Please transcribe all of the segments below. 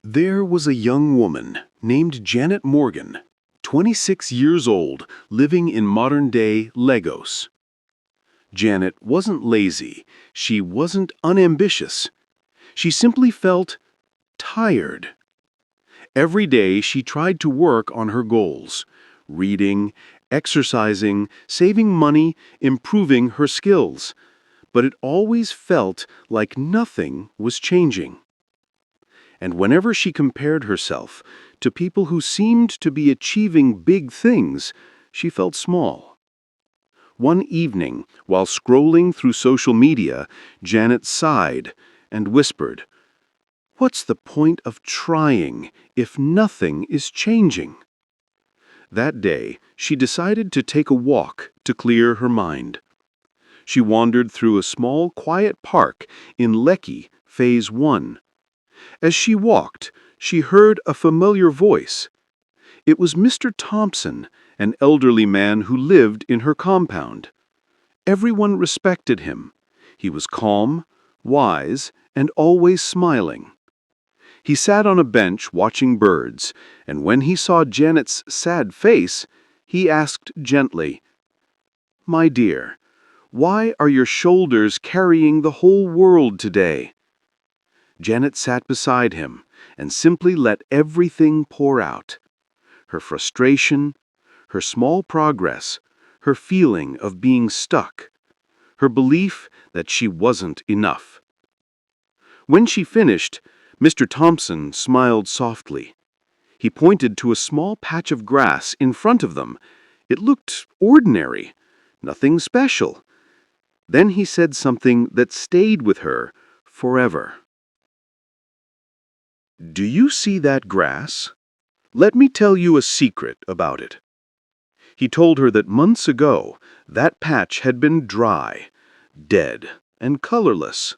There was a young woman named Janet Morgan, 26 years old, living in modern-day Lagos. Janet wasn't lazy. She wasn't unambitious. She simply felt tired. Every day she tried to work on her goals, reading, exercising, saving money, improving her skills. But it always felt like nothing was changing. And whenever she compared herself to people who seemed to be achieving big things, she felt small. One evening, while scrolling through social media, Janet sighed and whispered, "What's the point of trying if nothing is changing?" That day, she decided to take a walk to clear her mind. She wandered through a small, quiet park in Lekki, Phase 1. As she walked, she heard a familiar voice. It was Mr. Thompson, an elderly man who lived in her compound. Everyone respected him. He was calm, wise, and always smiling. He sat on a bench watching birds, and when he saw Janet's sad face, he asked gently, "My dear, why are your shoulders carrying the whole world today?" Janet sat beside him and simply let everything pour out. Her frustration, her small progress, her feeling of being stuck, her belief that she wasn't enough. When she finished, Mr. Thompson smiled softly. He pointed to a small patch of grass in front of them. It looked ordinary, nothing special. Then he said something that stayed with her forever. "Do you see that grass? Let me tell you a secret about it." He told her that months ago, that patch had been dry, dead, and colorless.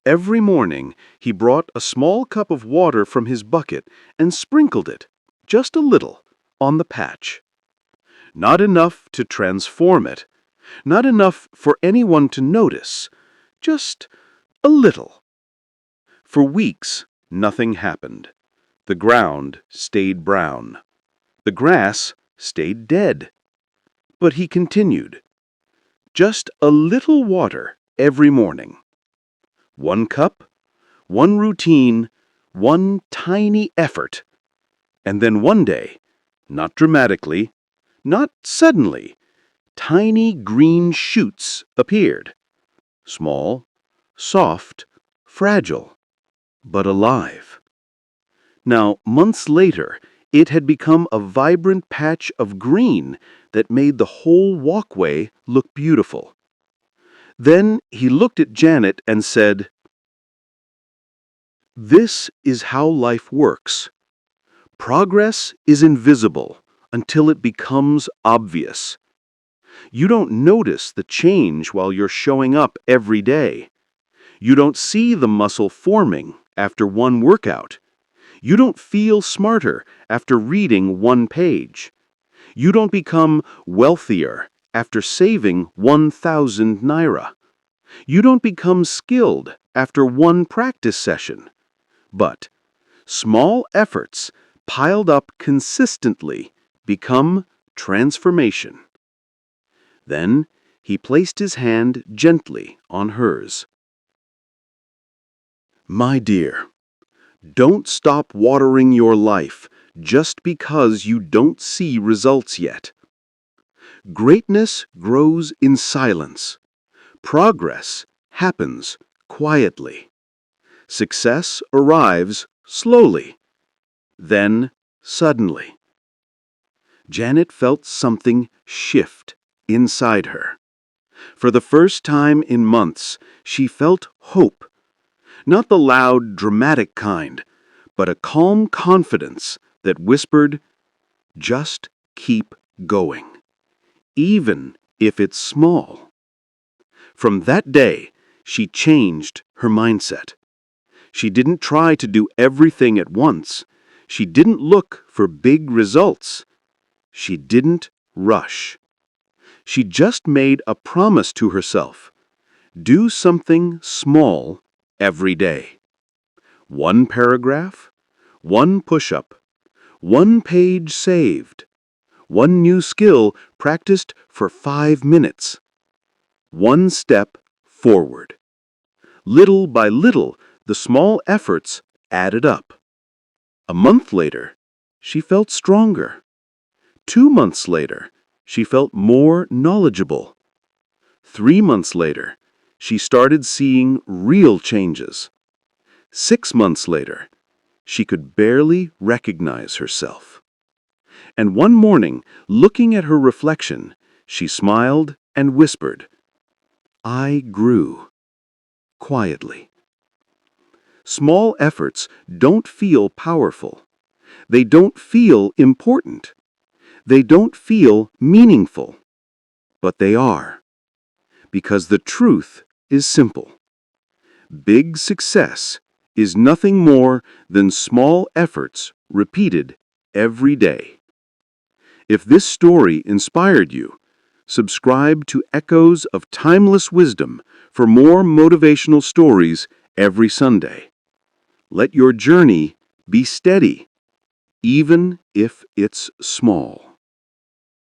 Every morning, he brought a small cup of water from his bucket and sprinkled it, just a little, on the patch. Not enough to transform it, not enough for anyone to notice, just a little. For weeks, nothing happened. The ground stayed brown. The grass stayed dead. But he continued. Just a little water every morning. One cup, one routine, one tiny effort. And then one day, not dramatically, not suddenly, tiny green shoots appeared. Small, soft, fragile, but alive. Now, months later, it had become a vibrant patch of green that made the whole walkway look beautiful. Then he looked at Janet and said, "This is how life works. Progress is invisible until it becomes obvious. You don't notice the change while you're showing up every day. You don't see the muscle forming after one workout. You don't feel smarter after reading one page. You don't become wealthier after saving 1,000 naira. You don't become skilled after one practice session. But small efforts piled up consistently become transformation." Then he placed his hand gently on hers. "My dear, don't stop watering your life just because you don't see results yet. Greatness grows in silence. Progress happens quietly. Success arrives slowly, then suddenly." Janet felt something shift inside her. For the first time in months, she felt hope. Not the loud, dramatic kind, but a calm confidence that whispered, "Just keep going, even if it's small." From that day, she changed her mindset. She didn't try to do everything at once. She didn't look for big results. She didn't rush. She just made a promise to herself. Do something small every day. One paragraph, One push-up. One page saved. One new skill practiced for 5 minutes. One step forward. Little by little, the small efforts added up. A month later, she felt stronger. 2 months later, she felt more knowledgeable. 3 months later, she started seeing real changes. 6 months later, she could barely recognize herself. And one morning, looking at her reflection, she smiled and whispered, "I grew." Quietly. Small efforts don't feel powerful. They don't feel important. They don't feel meaningful. But they are. Because the truth is simple. Big success is nothing more than small efforts repeated every day. If this story inspired you, subscribe to Echoes of Timeless Wisdom for more motivational stories every Sunday. Let your journey be steady, even if it's small.